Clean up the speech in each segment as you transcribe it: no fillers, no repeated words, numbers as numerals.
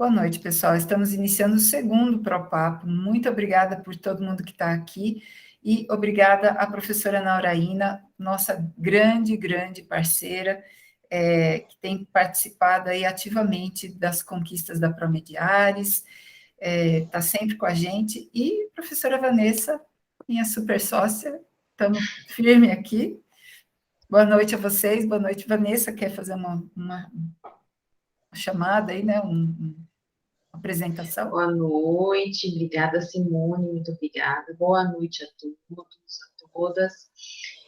Boa noite, pessoal. Estamos iniciando o segundo ProPapo. Muito obrigada por todo mundo que está aqui e obrigada à professora Nauraína, nossa grande, grande parceira, que tem participado aí ativamente das conquistas da Promediares, está sempre com a gente. E professora Vanessa, minha super sócia, estamos firme aqui. Boa noite a vocês. Boa noite, Vanessa. Quer fazer uma chamada aí, né? Uma apresentação? Boa noite, obrigada, Simone, muito obrigada. Boa noite a todos, a todas.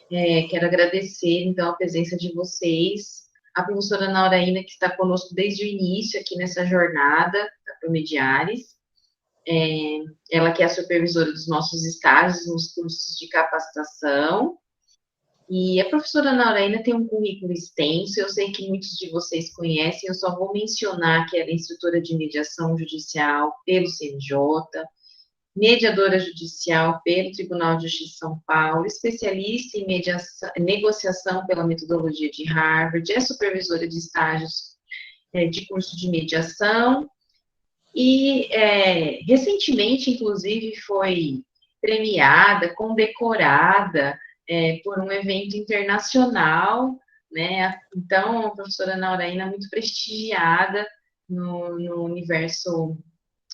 Quero agradecer, então, a presença de vocês, a professora Nauraína, que está conosco desde o início aqui nessa jornada da Promediares, ela que é a supervisora dos nossos estágios nos cursos de capacitação. E a professora Nauraína tem um currículo extenso, eu sei que muitos de vocês conhecem, eu só vou mencionar que ela é instrutora de mediação judicial pelo CNJ, mediadora judicial pelo Tribunal de Justiça de São Paulo, especialista em negociação pela metodologia de Harvard, é supervisora de estágios de curso de mediação, e recentemente, inclusive, foi premiada, condecorada por um evento internacional, né? Então, a professora Nauraína é muito prestigiada no universo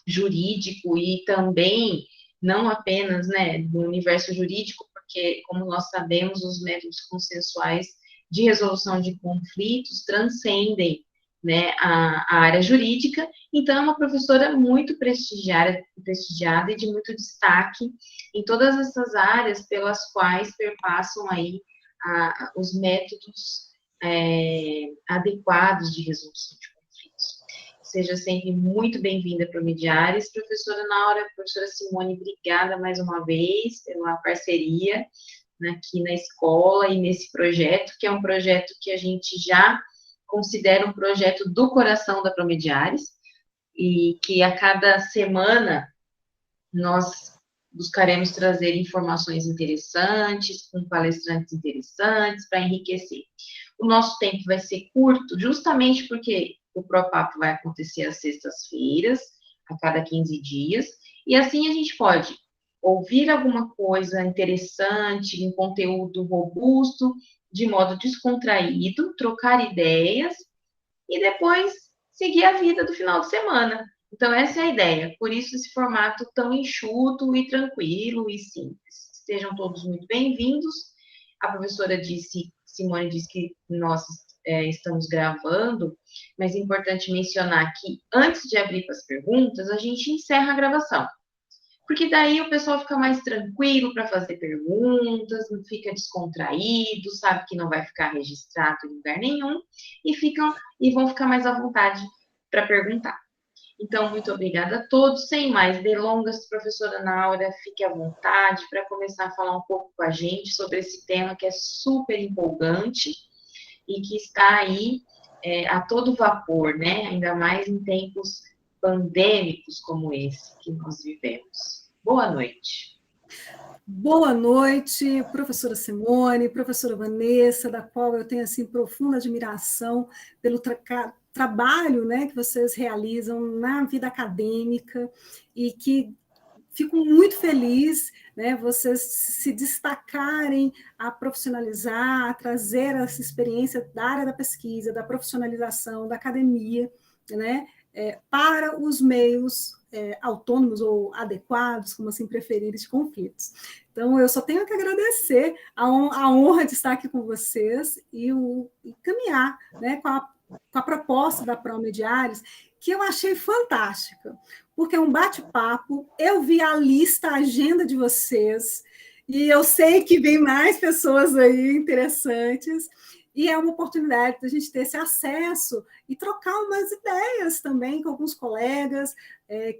jurídico e também, não apenas, né, no universo jurídico, porque, como nós sabemos, os métodos consensuais de resolução de conflitos transcendem, né, a área jurídica. Então, é uma professora muito prestigiada e de muito destaque em todas essas áreas pelas quais perpassam aí os métodos adequados de resolução de conflitos. Seja sempre muito bem-vinda para o Mediares. Professora Naura, professora Simone, obrigada mais uma vez pela parceria aqui na escola e nesse projeto, que é um projeto que a gente já considera um projeto do coração da Promediares, e que a cada semana nós buscaremos trazer informações interessantes, com palestrantes interessantes, para enriquecer. O nosso tempo vai ser curto, justamente porque o ProPapo vai acontecer às sextas-feiras, a cada 15 dias, e assim a gente pode ouvir alguma coisa interessante, um conteúdo robusto, de modo descontraído, trocar ideias, e depois seguir a vida do final de semana. Então, essa é a ideia. Por isso, esse formato tão enxuto e tranquilo e simples. Sejam todos muito bem-vindos. A professora Simone disse que nós estamos gravando, mas é importante mencionar que, antes de abrir para as perguntas, a gente encerra a gravação. Porque daí o pessoal fica mais tranquilo para fazer perguntas, não fica descontraído, sabe que não vai ficar registrado em lugar nenhum, e vão ficar mais à vontade para perguntar. Então, muito obrigada a todos. Sem mais delongas, professora Naura, fique à vontade para começar a falar um pouco com a gente sobre esse tema que é super empolgante e que está aí a todo vapor, né? Ainda mais em tempos pandêmicos como esse que nós vivemos. Boa noite. Boa noite, professora Simone, professora Vanessa, da qual eu tenho assim profunda admiração pelo trabalho, né, que vocês realizam na vida acadêmica e que fico muito feliz, né, vocês se destacarem a profissionalizar, a trazer essa experiência da área da pesquisa, da profissionalização, da academia, né, para os meios autônomos ou adequados, como assim preferirem, de conflitos. Então, eu só tenho que agradecer a honra de estar aqui com vocês e caminhar, né, com a proposta da Promediares, que eu achei fantástica, porque é um bate-papo, eu vi a lista, a agenda de vocês, e eu sei que vem mais pessoas aí interessantes, e é uma oportunidade da gente ter esse acesso e trocar umas ideias também com alguns colegas,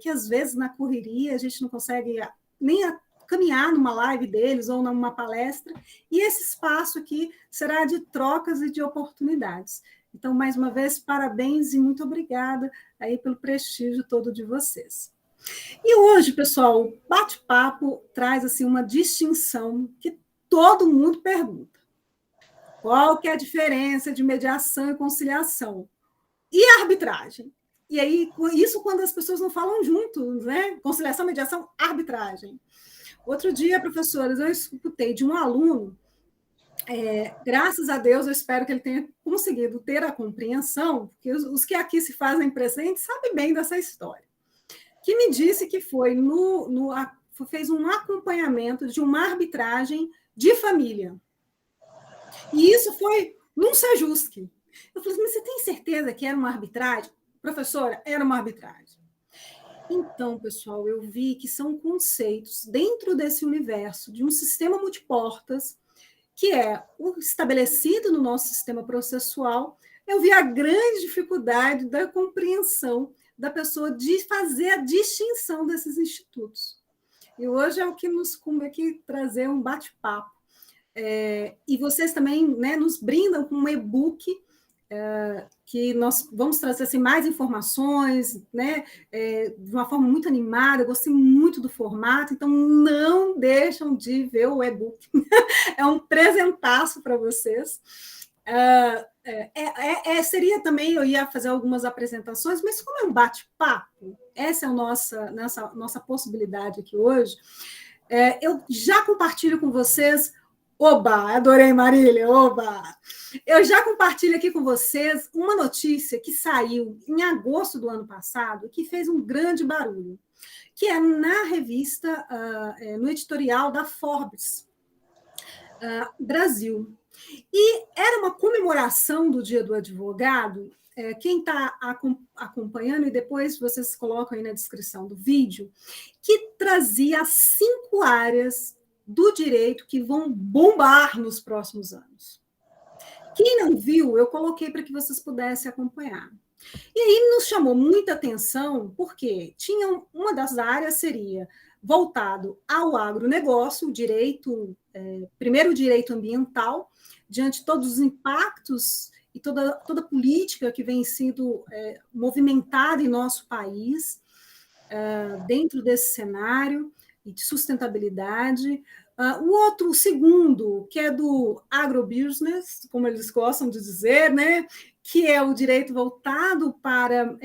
que às vezes na correria a gente não consegue nem caminhar numa live deles ou numa palestra, e esse espaço aqui será de trocas e de oportunidades. Então, mais uma vez, parabéns e muito obrigada aí pelo prestígio todo de vocês. E hoje, pessoal, o bate-papo traz assim, uma distinção que todo mundo pergunta. Qual que é a diferença de mediação e conciliação? E a arbitragem? E aí, isso quando as pessoas não falam junto, né? Conciliação, mediação, arbitragem. Outro dia, professores, eu escutei de um aluno, graças a Deus, eu espero que ele tenha conseguido ter a compreensão, porque os que aqui se fazem presentes sabem bem dessa história, que me disse que fez um acompanhamento de uma arbitragem de família. E isso foi num Sejusc. Eu falei, mas você tem certeza que era uma arbitragem? Professora, era uma arbitragem. Então, pessoal, eu vi que são conceitos dentro desse universo de um sistema multiportas, que é o estabelecido no nosso sistema processual. Eu vi a grande dificuldade da compreensão da pessoa de fazer a distinção desses institutos. E hoje é o que nos cumpre aqui trazer um bate-papo. E vocês também, né, nos brindam com um e-book que nós vamos trazer assim, mais informações, né, de uma forma muito animada. Eu gostei muito do formato, então não deixam de ver o e-book. É um presentaço para vocês. Seria também, eu ia fazer algumas apresentações, mas como é um bate-papo, essa é a nossa possibilidade aqui hoje, eu já compartilho com vocês. Oba, adorei, Marília, oba! Eu já compartilho aqui com vocês uma notícia que saiu em agosto do ano passado, que fez um grande barulho, que é na revista, no editorial da Forbes Brasil. E era uma comemoração do Dia do Advogado. Quem está acompanhando, e depois vocês colocam aí na descrição do vídeo, que trazia 5 áreas do direito que vão bombar nos próximos anos. Quem não viu, eu coloquei para que vocês pudessem acompanhar. E aí nos chamou muita atenção, porque uma das áreas seria voltado ao agronegócio, o direito, primeiro o direito ambiental, diante de todos os impactos e toda a política que vem sendo movimentada em nosso país, dentro desse cenário e de sustentabilidade. O segundo, que é do agrobusiness, como eles gostam de dizer, né, que é o direito voltado para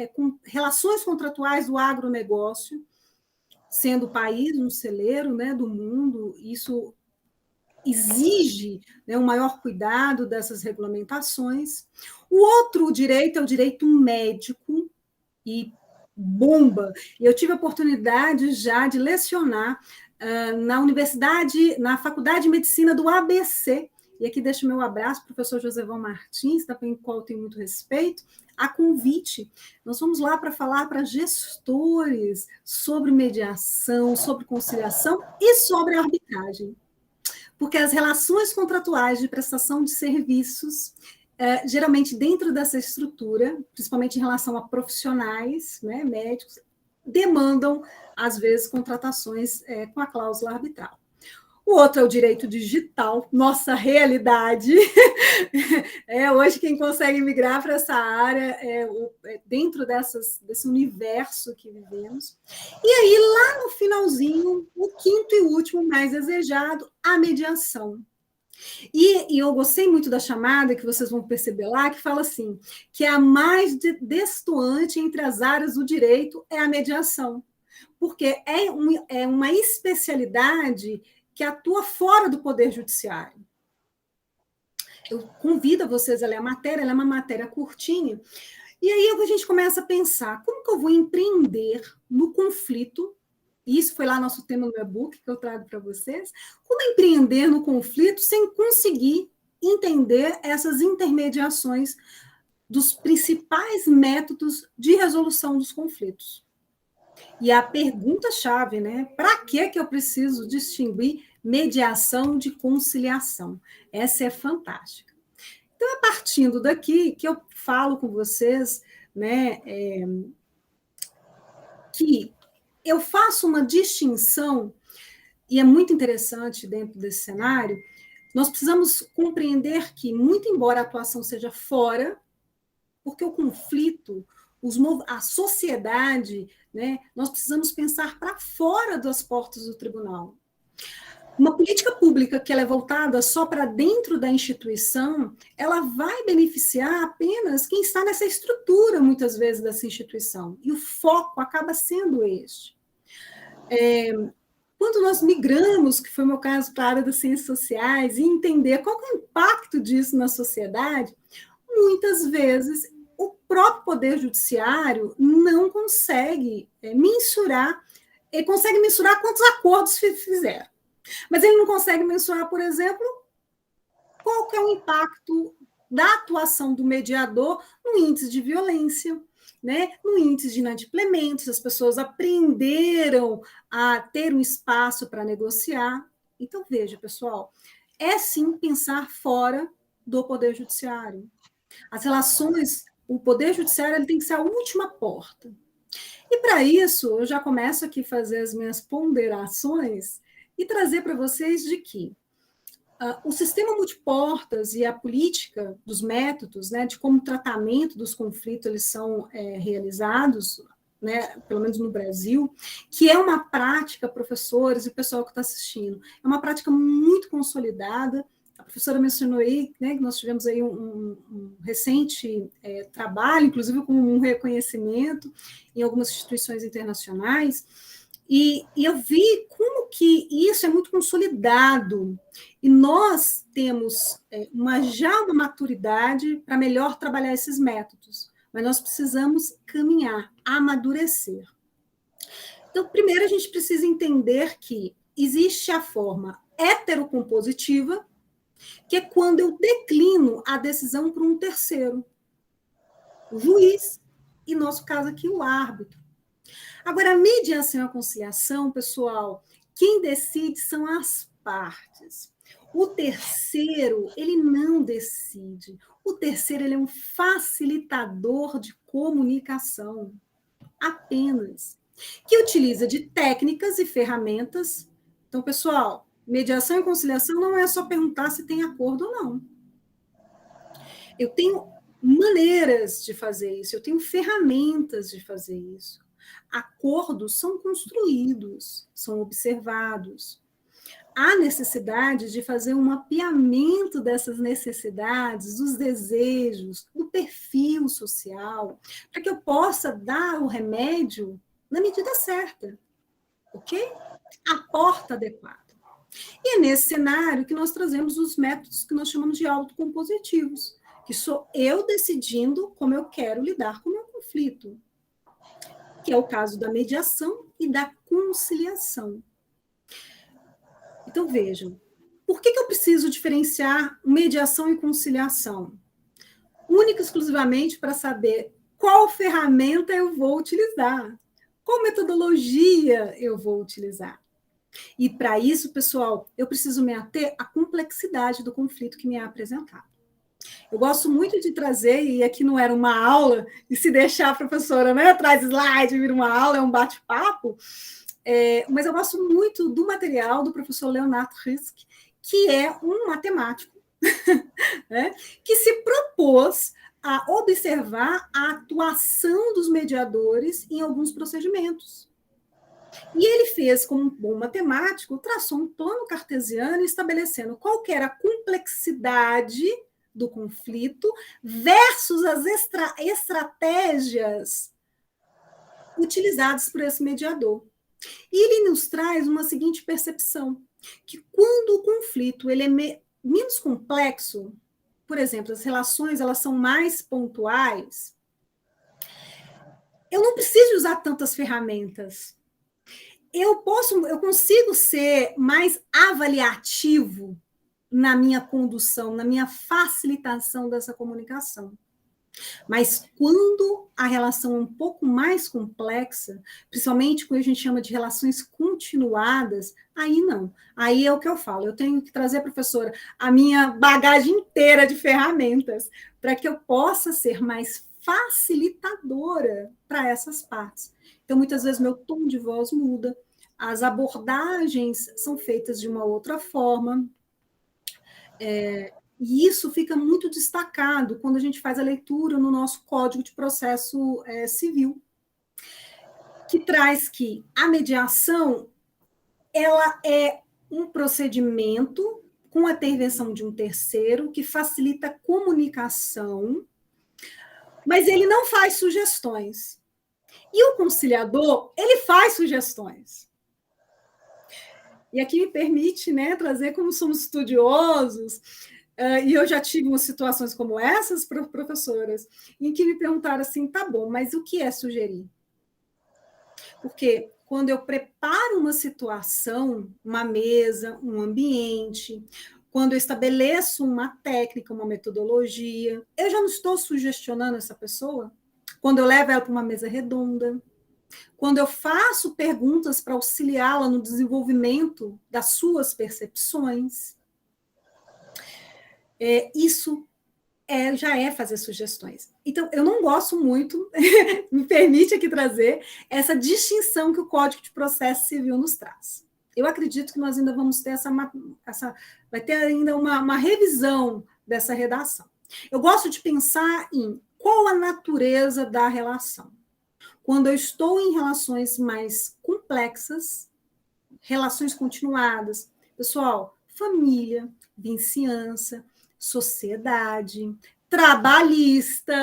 relações contratuais do agronegócio, sendo o país um celeiro, né, do mundo. Isso exige, né, um maior cuidado dessas regulamentações. O outro direito é o direito médico, e bomba. E eu tive a oportunidade já de lecionar na Faculdade de Medicina do ABC, e aqui deixo o meu abraço, professor Josevão Martins, com o qual eu tenho muito respeito, a convite. Nós vamos lá para falar para gestores sobre mediação, sobre conciliação e sobre arbitragem. Porque as relações contratuais de prestação de serviços, geralmente dentro dessa estrutura, principalmente em relação a profissionais, né, médicos, demandam, às vezes, contratações com a cláusula arbitral. O outro é o direito digital, nossa realidade. Hoje, quem consegue migrar para essa área dentro desse universo que vivemos. E aí, lá no finalzinho, o quinto e último mais desejado, a mediação. E eu gostei muito da chamada, que vocês vão perceber lá, que fala assim, que a mais destoante entre as áreas do direito é a mediação, porque é uma especialidade que atua fora do Poder Judiciário. Eu convido vocês a ler a matéria, ela é uma matéria curtinha, e aí a gente começa a pensar, como que eu vou empreender no conflito? Isso foi lá nosso tema no e-book que eu trago para vocês. Como empreender no conflito sem conseguir entender essas intermediações dos principais métodos de resolução dos conflitos? E a pergunta-chave, né? Para que eu preciso distinguir mediação de conciliação? Essa é fantástica. Então, é partindo daqui que eu falo com vocês, né, que eu faço uma distinção, e é muito interessante dentro desse cenário. Nós precisamos compreender que, muito embora a atuação seja fora, porque o conflito, a sociedade, né, nós precisamos pensar para fora das portas do tribunal. Uma política pública que ela é voltada só para dentro da instituição, ela vai beneficiar apenas quem está nessa estrutura, muitas vezes, dessa instituição. E o foco acaba sendo este. Quando nós migramos, que foi o meu caso, para a área das ciências sociais, e entender qual é o impacto disso na sociedade, muitas vezes o próprio Poder Judiciário não consegue mensurar, ele consegue mensurar quantos acordos fizeram. Mas ele não consegue mensurar, por exemplo, qual que é o impacto da atuação do mediador no índice de violência, né? No índice de inadimplemento, se as pessoas aprenderam a ter um espaço para negociar. Então, veja, pessoal, é sim pensar fora do Poder Judiciário. As relações, o Poder Judiciário ele tem que ser a última porta. E, para isso, eu já começo aqui a fazer as minhas ponderações e trazer para vocês de que o sistema multiportas e a política dos métodos, né, de como o tratamento dos conflitos eles são realizados, né, pelo menos no Brasil, que é uma prática, professores e pessoal que está assistindo, é uma prática muito consolidada. A professora mencionou aí, né, que nós tivemos aí um recente trabalho, inclusive com um reconhecimento em algumas instituições internacionais, e eu vi como que isso é muito consolidado, e nós temos já uma maturidade para melhor trabalhar esses métodos, mas nós precisamos caminhar, amadurecer. Então, primeiro a gente precisa entender que existe a forma heterocompositiva, que é quando eu declino a decisão para um terceiro, o juiz, e no nosso caso aqui o árbitro. Agora, a mediação e a conciliação, pessoal, quem decide são as partes. O terceiro, ele não decide. O terceiro, ele é um facilitador de comunicação, apenas, que utiliza de técnicas e ferramentas. Então, pessoal, mediação e conciliação não é só perguntar se tem acordo ou não. Eu tenho maneiras de fazer isso, eu tenho ferramentas de fazer isso. Acordos são construídos, são observados. Há necessidade de fazer um mapeamento dessas necessidades, dos desejos, do perfil social, para que eu possa dar o remédio na medida certa, ok? A porta adequada. E é nesse cenário que nós trazemos os métodos que nós chamamos de autocompositivos, que sou eu decidindo como eu quero lidar com o meu conflito, que é o caso da mediação e da conciliação. Então, vejam, por que eu preciso diferenciar mediação e conciliação? Única e exclusivamente para saber qual ferramenta eu vou utilizar, qual metodologia eu vou utilizar. E, para isso, pessoal, eu preciso me ater à complexidade do conflito que me é apresentado. Eu gosto muito de trazer, e aqui não era uma aula, e se deixar a professora, né, traz slide, vira uma aula, é um bate-papo, mas eu gosto muito do material do professor Leonard Risk, que é um matemático, né, que se propôs a observar a atuação dos mediadores em alguns procedimentos. E ele fez, como um bom matemático, traçou um plano cartesiano estabelecendo qual que era a complexidade do conflito versus as estratégias utilizadas por esse mediador. E ele nos traz uma seguinte percepção, que quando o conflito ele é menos complexo, por exemplo, as relações elas são mais pontuais, eu não preciso usar tantas ferramentas. Eu consigo ser mais avaliativo na minha condução, na minha facilitação dessa comunicação. Mas quando a relação é um pouco mais complexa, principalmente quando a gente chama de relações continuadas, aí não. Aí é o que eu falo, eu tenho que trazer, professora, a minha bagagem inteira de ferramentas para que eu possa ser mais facilitadora para essas partes. Então, muitas vezes, meu tom de voz muda, as abordagens são feitas de uma outra forma, e isso fica muito destacado quando a gente faz a leitura no nosso Código de Processo Civil, que traz que a mediação ela é um procedimento com a intervenção de um terceiro que facilita a comunicação, mas ele não faz sugestões. E o conciliador, ele faz sugestões. E aqui me permite, né, trazer, como somos estudiosos, e eu já tive umas situações como essas, professoras, em que me perguntaram assim, tá bom, mas o que é sugerir? Porque quando eu preparo uma situação, uma mesa, um ambiente, quando eu estabeleço uma técnica, uma metodologia, eu já não estou sugestionando essa pessoa? Quando eu levo ela para uma mesa redonda, quando eu faço perguntas para auxiliá-la no desenvolvimento das suas percepções, isso já é fazer sugestões. Então, eu não gosto muito, me permite aqui trazer, essa distinção que o Código de Processo Civil nos traz. Eu acredito que nós ainda vamos ter vai ter ainda uma revisão dessa redação. Eu gosto de pensar em qual a natureza da relação. Quando eu estou em relações mais complexas, relações continuadas, pessoal, família, vizinhança, sociedade, trabalhista,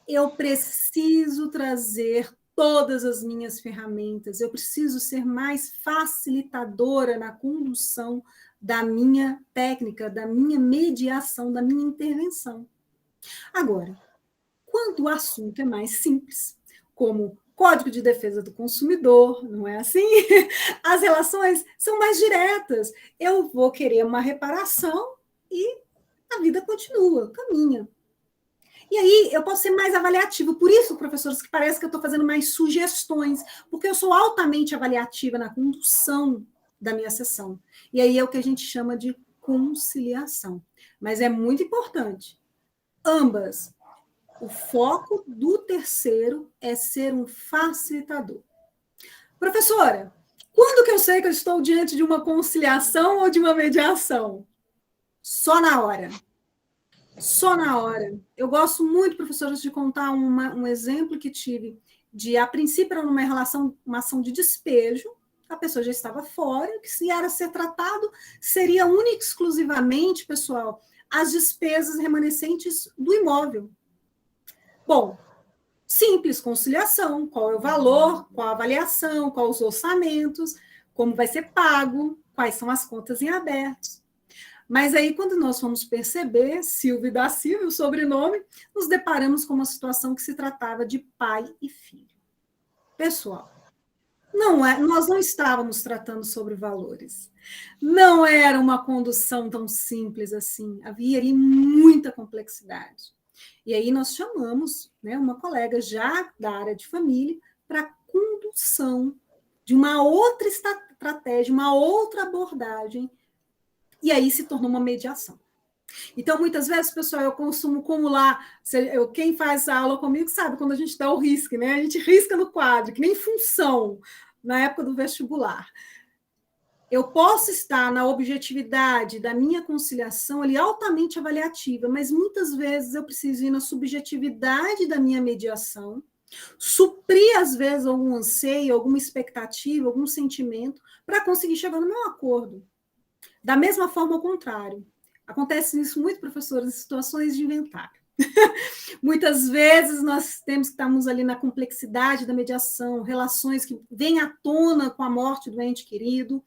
eu preciso trazer todas as minhas ferramentas, eu preciso ser mais facilitadora na condução da minha técnica, da minha mediação, da minha intervenção. Agora, quando o assunto é mais simples, como Código de Defesa do Consumidor, não é assim? As relações são mais diretas. Eu vou querer uma reparação e a vida continua, caminha. E aí eu posso ser mais avaliativo. Por isso, professores, que parece que eu estou fazendo mais sugestões, porque eu sou altamente avaliativa na condução da minha sessão. E aí é o que a gente chama de conciliação. Mas é muito importante. Ambas. O foco do terceiro é ser um facilitador. Professora, quando que eu sei que eu estou diante de uma conciliação ou de uma mediação? Só na hora. Só na hora. Eu gosto muito, professores, de contar um exemplo que tive a princípio, era uma ação de despejo, a pessoa já estava fora, que se era ser tratado, seria única e exclusivamente, pessoal, as despesas remanescentes do imóvel. Bom, simples, conciliação, qual é o valor, qual a avaliação, quais os orçamentos, como vai ser pago, quais são as contas em aberto. Mas aí, quando nós fomos perceber, Silvio da Silva, o sobrenome, nos deparamos com uma situação que se tratava de pai e filho. Pessoal, nós não estávamos tratando sobre valores. Não era uma condução tão simples assim. Havia ali muita complexidade. E aí nós chamamos, né, uma colega já da área de família para a condução de uma outra estratégia, uma outra abordagem, e aí se tornou uma mediação. Então, muitas vezes, pessoal, eu costumo acumular, quem faz a aula comigo sabe quando a gente dá o risco, né? A gente risca no quadro, que nem função, na época do vestibular. Eu posso estar na objetividade da minha conciliação ali altamente avaliativa, mas muitas vezes eu preciso ir na subjetividade da minha mediação, suprir, às vezes, algum anseio, alguma expectativa, algum sentimento, para conseguir chegar no meu acordo. Da mesma forma, ao contrário. Acontece isso muito, professores, em situações de inventário. Muitas vezes nós estamos ali na complexidade da mediação, relações que vêm à tona com a morte do ente querido,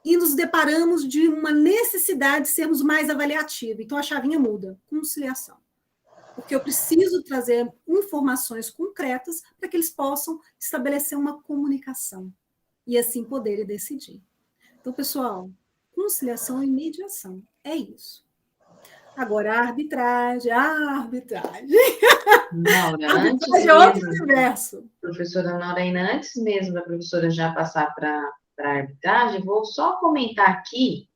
e nos deparamos de uma necessidade de sermos mais avaliativos. Então, a chavinha muda, conciliação. Porque eu preciso trazer informações concretas para que eles possam estabelecer uma comunicação e assim poderem decidir. Então, pessoal, conciliação e mediação, é isso. Agora, a arbitragem. Laura, arbitragem é outro universo. Professora Nauraina, antes mesmo da professora já passar para a arbitragem, vou só comentar aqui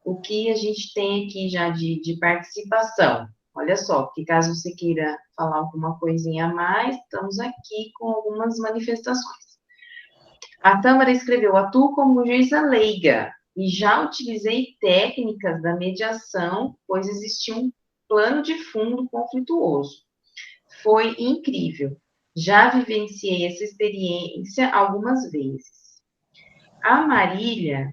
o que a gente tem aqui já de participação. Olha só, que caso você queira falar alguma coisinha a mais, estamos aqui com algumas manifestações. A Tâmara escreveu: atuo como juíza leiga e já utilizei técnicas da mediação, pois existia um plano de fundo conflituoso. Foi incrível. Já vivenciei essa experiência algumas vezes. A Marília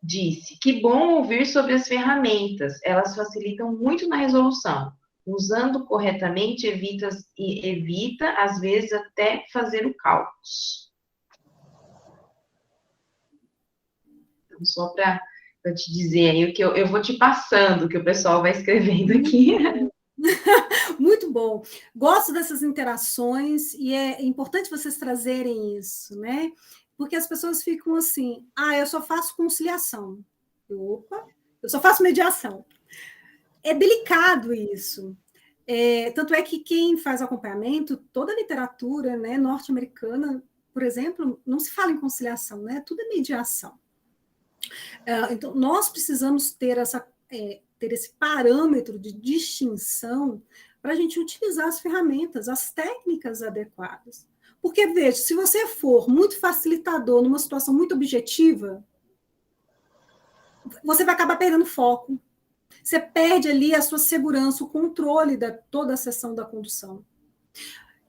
disse: que bom ouvir sobre as ferramentas, elas facilitam muito na resolução. Usando corretamente, evita, às vezes, até fazer o cálculo. Então, só para te dizer aí o que eu vou te passando, o que o pessoal vai escrevendo aqui. Muito bom. Gosto dessas interações e é importante vocês trazerem isso, né? Porque as pessoas ficam assim, eu só faço conciliação. Opa, eu só faço mediação. É delicado isso. Tanto é que quem faz acompanhamento, toda a literatura, né, norte-americana, por exemplo, não se fala em conciliação, né? Tudo é mediação. Então, nós precisamos ter esse parâmetro de distinção para a gente utilizar as ferramentas, as técnicas adequadas. Porque, veja, se você for muito facilitador numa situação muito objetiva, você vai acabar perdendo foco. Você perde ali a sua segurança, o controle de toda a sessão da condução.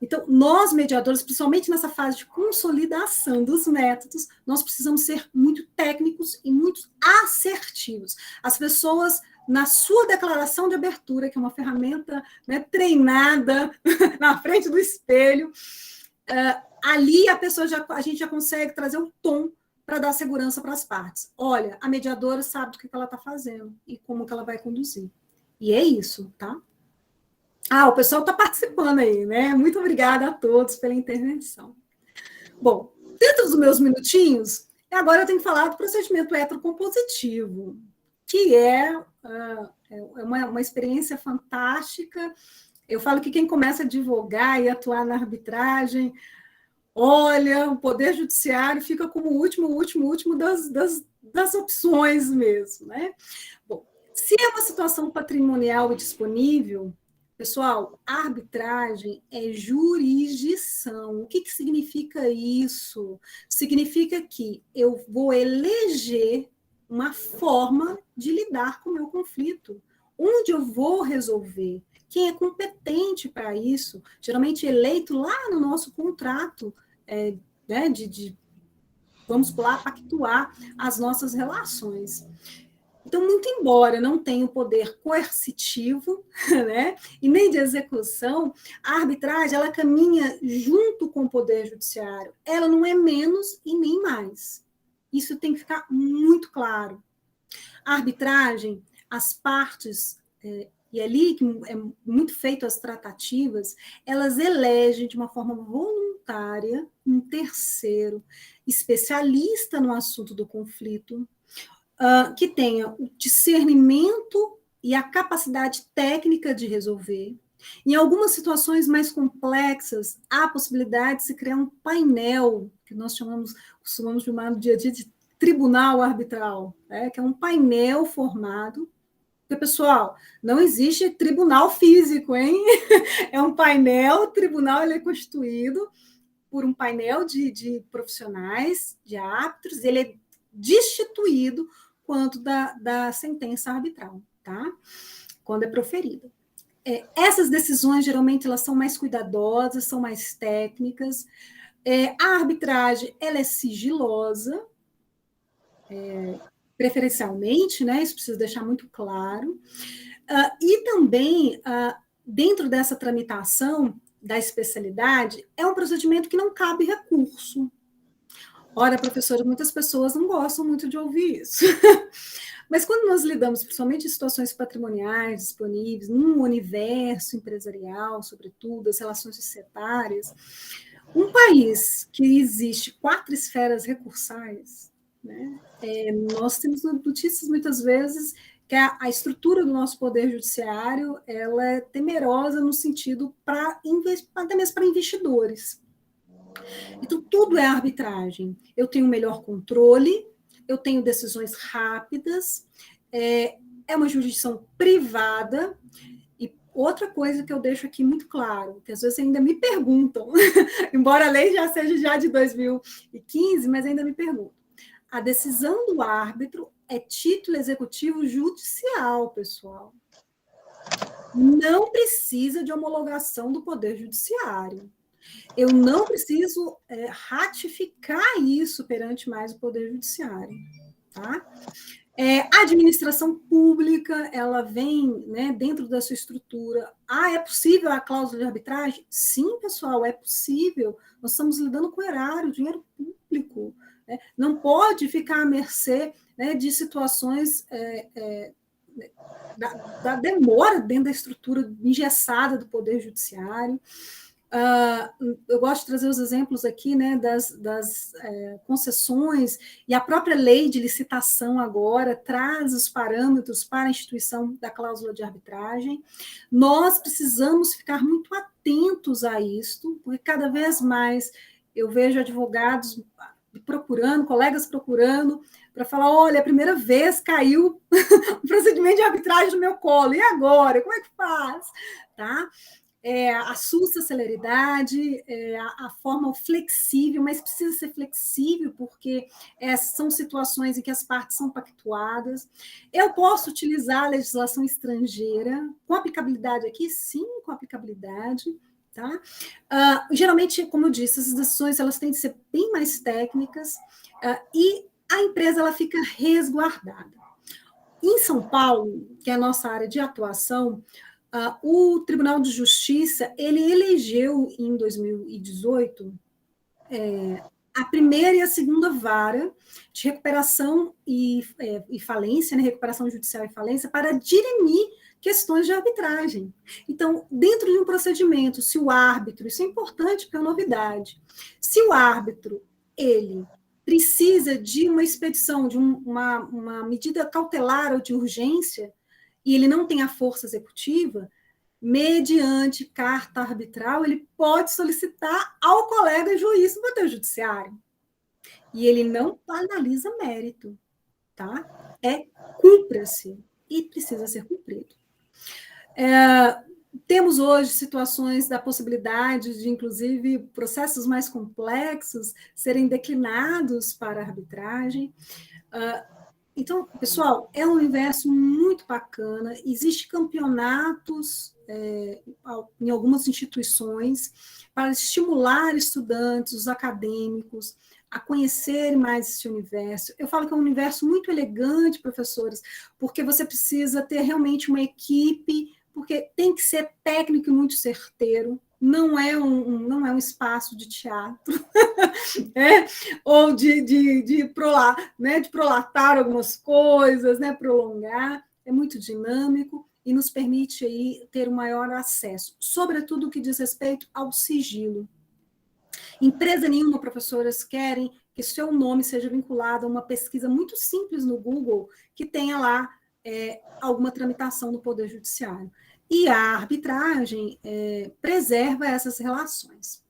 Então, nós, mediadores, principalmente nessa fase de consolidação dos métodos, nós precisamos ser muito técnicos e muito assertivos. As pessoas, na sua declaração de abertura, que é uma ferramenta, né, treinada na frente do espelho, ali a gente já consegue trazer um tom para dar segurança para as partes. Olha, a mediadora sabe do que ela está fazendo e como que ela vai conduzir. E é isso, tá? O pessoal está participando aí, né? Muito obrigada a todos pela intervenção. Bom, dentro dos meus minutinhos, agora eu tenho que falar do procedimento heterocompositivo, que é uma experiência fantástica. Eu falo que quem começa a advogar e atuar na arbitragem, olha, o Poder Judiciário fica como o último das opções mesmo, né? Bom, se é uma situação patrimonial e disponível, pessoal, a arbitragem é jurisdição. O que significa isso? Significa que eu vou eleger uma forma de lidar com o meu conflito, onde eu vou resolver, quem é competente para isso, geralmente eleito lá no nosso contrato, né, vamos lá pactuar as nossas relações. Então, muito embora não tenha o poder coercitivo, né, e nem de execução, a arbitragem ela caminha junto com o Poder Judiciário. Ela não é menos e nem mais. Isso tem que ficar muito claro. A arbitragem, as partes, e ali que é muito feito as tratativas, elas elegem de uma forma voluntária um terceiro especialista no assunto do conflito, que tenha o discernimento e a capacidade técnica de resolver. Em algumas situações mais complexas, há a possibilidade de se criar um painel, que nós costumamos chamar no dia a dia de tribunal arbitral, que é um painel formado. Porque, pessoal, não existe tribunal físico, hein? É um painel, o tribunal ele é constituído por um painel de profissionais, de árbitros, ele é destituído quanto da sentença arbitral, tá? Quando é proferida. Essas decisões, geralmente, elas são mais cuidadosas, são mais técnicas. A arbitragem, ela é sigilosa, preferencialmente, né? Isso precisa deixar muito claro. E também, dentro dessa tramitação da especialidade, é um procedimento que não cabe recurso. Ora, professora, muitas pessoas não gostam muito de ouvir isso. Mas quando nós lidamos, principalmente em situações patrimoniais disponíveis, num universo empresarial, sobretudo, as relações societárias, um país que existe 4 esferas recursais, né, nós temos notícias muitas vezes que a estrutura do nosso poder judiciário ela é temerosa no sentido até mesmo para investidores. Então, tudo é arbitragem. Eu tenho melhor controle, eu tenho decisões rápidas, é uma jurisdição privada. E outra coisa que eu deixo aqui muito claro, que às vezes ainda me perguntam, embora a lei já seja já de 2015, mas ainda me perguntam. A decisão do árbitro é título executivo judicial, pessoal. Não precisa de homologação do Poder Judiciário. Eu não preciso ratificar isso perante mais o Poder Judiciário, tá? A administração pública, ela vem, né, dentro da sua estrutura. É possível a cláusula de arbitragem? Sim, pessoal, é possível. Nós estamos lidando com erário, dinheiro público. Né? Não pode ficar à mercê, né, de situações da demora dentro da estrutura engessada do Poder Judiciário. Eu gosto de trazer os exemplos aqui, né, das concessões, e a própria lei de licitação agora traz os parâmetros para a instituição da cláusula de arbitragem. Nós precisamos ficar muito atentos a isto, porque cada vez mais eu vejo advogados procurando, colegas procurando, para falar, olha, a primeira vez caiu um procedimento de arbitragem no meu colo, e agora? Como é que faz? Tá? Assusta a celeridade, a forma flexível, mas precisa ser flexível, porque são situações em que as partes são pactuadas. Eu posso utilizar a legislação estrangeira, com aplicabilidade aqui? Sim, com aplicabilidade. Tá? Geralmente, como eu disse, essas decisões elas têm de ser bem mais técnicas, e a empresa ela fica resguardada. Em São Paulo, que é a nossa área de atuação, o Tribunal de Justiça ele elegeu em 2018 a primeira e a segunda vara de recuperação e falência, né, recuperação judicial e falência, para dirimir questões de arbitragem. Então, dentro de um procedimento, se o árbitro, isso é importante porque é uma novidade, se o árbitro, ele precisa de uma expedição, de uma medida cautelar ou de urgência, e ele não tem a força executiva, mediante carta arbitral, ele pode solicitar ao colega juiz do Poder Judiciário. E ele não analisa mérito, tá? Cumpra-se, e precisa ser cumprido. Temos hoje situações da possibilidade de, inclusive, processos mais complexos serem declinados para a arbitragem. Então, pessoal, é um universo muito bacana, existem campeonatos em algumas instituições para estimular estudantes, os acadêmicos, a conhecerem mais esse universo. Eu falo que é um universo muito elegante, professores, porque você precisa ter realmente uma equipe, porque tem que ser técnico e muito certeiro, não é um espaço de teatro, ou de prolatar algumas coisas, né, prolongar, é muito dinâmico e nos permite aí ter um maior acesso, sobretudo o que diz respeito ao sigilo. Empresa nenhuma, professoras, querem que seu nome seja vinculado a uma pesquisa muito simples no Google, que tenha lá alguma tramitação no Poder Judiciário. E a arbitragem preserva essas relações.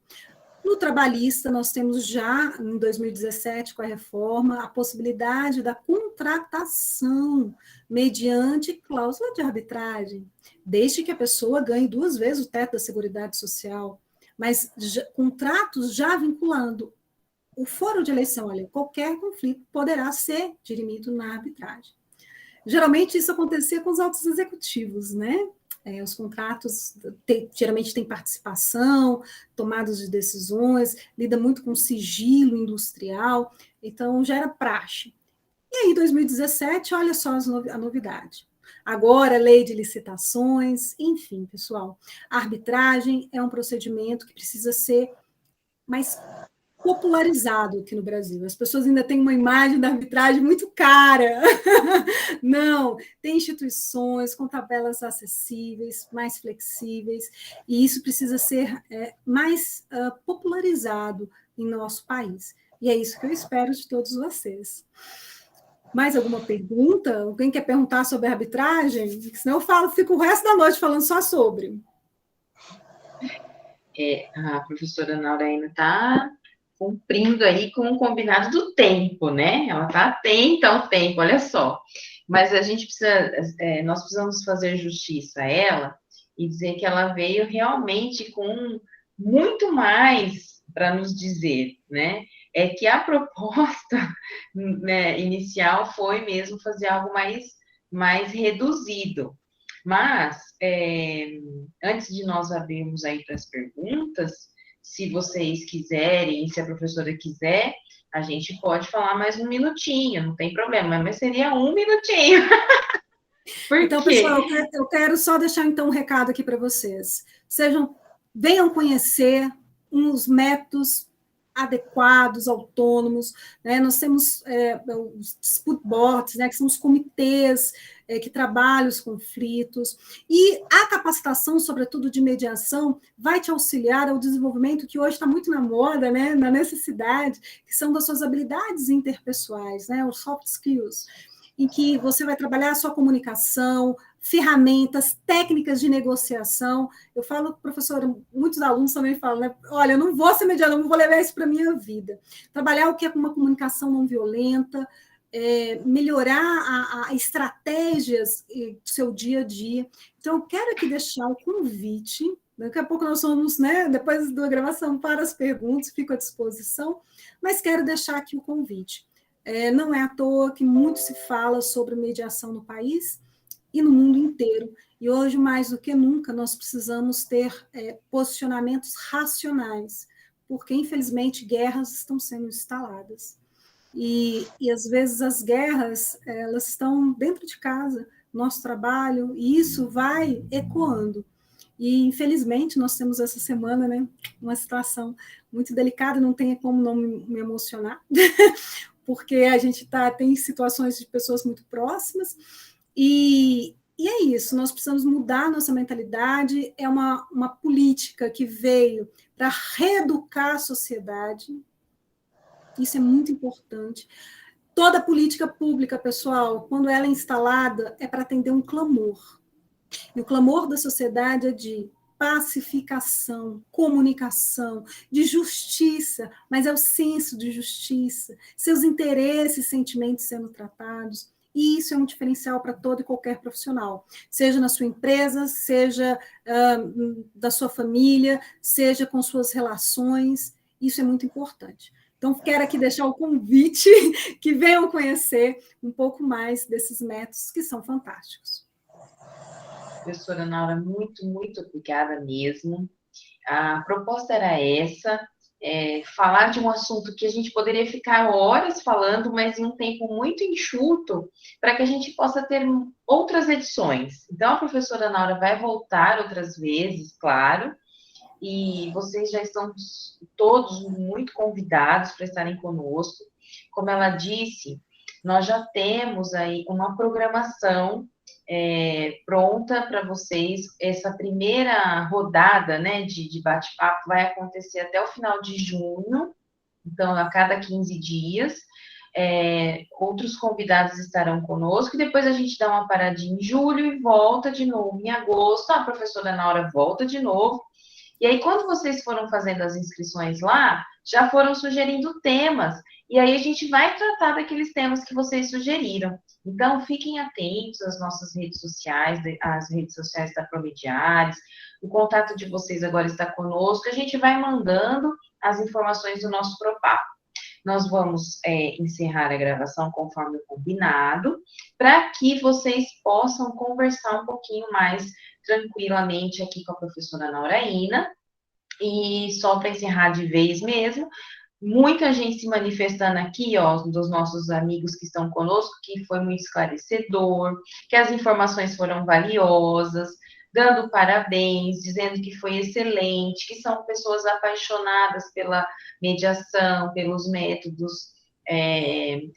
No trabalhista, nós temos já, em 2017, com a reforma, a possibilidade da contratação mediante cláusula de arbitragem, desde que a pessoa ganhe 2 vezes o teto da Seguridade Social, mas contratos já vinculando o foro de eleição, olha, qualquer conflito poderá ser dirimido na arbitragem. Geralmente isso acontecia com os altos executivos, né? Os contratos geralmente têm participação, tomadas de decisões, lida muito com sigilo industrial, então já era praxe. E aí, 2017, olha só a novidade. Agora, lei de licitações, enfim, pessoal, a arbitragem é um procedimento que precisa ser mais popularizado aqui no Brasil. As pessoas ainda têm uma imagem da arbitragem muito cara. Não, tem instituições com tabelas acessíveis, mais flexíveis, e isso precisa ser mais popularizado em nosso país. E é isso que eu espero de todos vocês. Mais alguma pergunta? Alguém quer perguntar sobre a arbitragem? Senão eu fico o resto da noite falando só sobre. A professora Nauraína está cumprindo aí com o combinado do tempo, né? Ela está atenta ao tempo, olha só. Mas a gente nós precisamos fazer justiça a ela e dizer que ela veio realmente com muito mais para nos dizer, né? É que a proposta, né, inicial foi mesmo fazer algo mais reduzido. Mas, antes de nós abrirmos aí para as perguntas, se vocês quiserem, se a professora quiser, a gente pode falar mais um minutinho, não tem problema, mas seria um minutinho. Por Então, quê? pessoal, eu quero só deixar então um recado aqui para vocês. Venham conhecer uns métodos adequados, autônomos, né? Nós temos os dispute boards, né, que são os comitês que trabalham os conflitos, e a capacitação, sobretudo de mediação, vai te auxiliar ao desenvolvimento que hoje está muito na moda, né, na necessidade, que são das suas habilidades interpessoais, né, os soft skills, em que você vai trabalhar a sua comunicação, ferramentas, técnicas de negociação. Eu falo, professora, muitos alunos também falam, né? Olha, eu não vou ser mediador, não vou levar isso para a minha vida. Trabalhar o que é uma comunicação não violenta, melhorar estratégias do seu dia a dia. Então, eu quero aqui deixar o convite. Daqui a pouco nós vamos, né, depois da gravação, para as perguntas, fico à disposição, mas quero deixar aqui o convite. Não é à toa que muito se fala sobre mediação no país e no mundo inteiro. E hoje, mais do que nunca, nós precisamos ter posicionamentos racionais, porque, infelizmente, guerras estão sendo instaladas. E às vezes, as guerras elas estão dentro de casa, nosso trabalho, e isso vai ecoando. E, infelizmente, nós temos essa semana, né, uma situação muito delicada, não tem como não me emocionar, porque a gente tem situações de pessoas muito próximas, e é isso, nós precisamos mudar nossa mentalidade, é uma política que veio para reeducar a sociedade, isso é muito importante. Toda política pública, pessoal, quando ela é instalada, é para atender um clamor, e o clamor da sociedade é de pacificação, comunicação, de justiça, mas é o senso de justiça, seus interesses, sentimentos sendo tratados, e isso é um diferencial para todo e qualquer profissional, seja na sua empresa, seja da sua família, seja com suas relações, isso é muito importante. Então, quero aqui deixar o convite que venham conhecer um pouco mais desses métodos que são fantásticos. Professora Naura, muito, muito obrigada mesmo. A proposta era essa, falar de um assunto que a gente poderia ficar horas falando, mas em um tempo muito enxuto, para que a gente possa ter outras edições. Então, a professora Naura vai voltar outras vezes, claro, e vocês já estão todos muito convidados para estarem conosco. Como ela disse, nós já temos aí uma programação pronta para vocês. Essa primeira rodada, né, de bate-papo vai acontecer até o final de junho, então a cada 15 dias. Outros convidados estarão conosco, e depois a gente dá uma paradinha em julho e volta de novo em agosto. A professora Naura volta de novo. E aí, quando vocês foram fazendo as inscrições lá, já foram sugerindo temas, e aí a gente vai tratar daqueles temas que vocês sugeriram. Então, fiquem atentos às nossas redes sociais, às redes sociais da Promediares, o contato de vocês agora está conosco, a gente vai mandando as informações do nosso Propapo. Nós vamos encerrar a gravação conforme o combinado, para que vocês possam conversar um pouquinho mais tranquilamente aqui com a professora Nauraína. E só para encerrar de vez mesmo, muita gente se manifestando aqui, ó, dos nossos amigos que estão conosco, que foi muito esclarecedor, que as informações foram valiosas, dando parabéns, dizendo que foi excelente, que são pessoas apaixonadas pela mediação, pelos métodos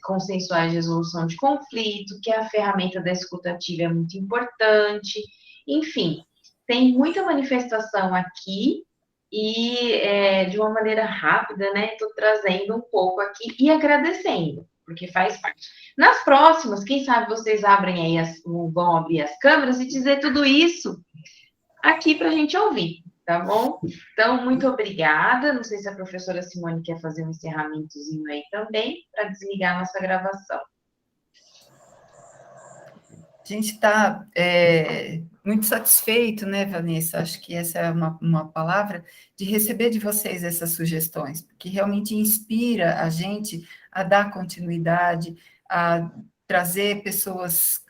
consensuais de resolução de conflito, que a ferramenta da escutativa é muito importante. Enfim, tem muita manifestação aqui, e de uma maneira rápida, né, estou trazendo um pouco aqui e agradecendo, porque faz parte. Nas próximas, quem sabe vocês abrem aí, vão abrir as câmeras e dizer tudo isso aqui para a gente ouvir, tá bom? Então, muito obrigada. Não sei se a professora Simone quer fazer um encerramentozinho aí também, para desligar a nossa gravação. A gente está muito satisfeito, né, Vanessa? Acho que essa é uma palavra, de receber de vocês essas sugestões, porque realmente inspira a gente a dar continuidade, a trazer pessoas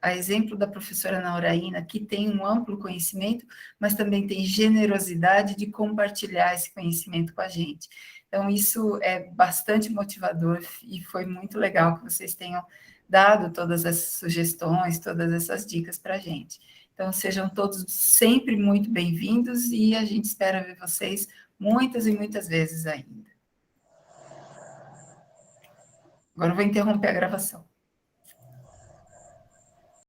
a exemplo da professora Nauraína, que tem um amplo conhecimento, mas também tem generosidade de compartilhar esse conhecimento com a gente. Então, isso é bastante motivador e foi muito legal que vocês tenham dado todas essas sugestões, todas essas dicas para a gente. Então, sejam todos sempre muito bem-vindos e a gente espera ver vocês muitas e muitas vezes ainda. Agora eu vou interromper a gravação.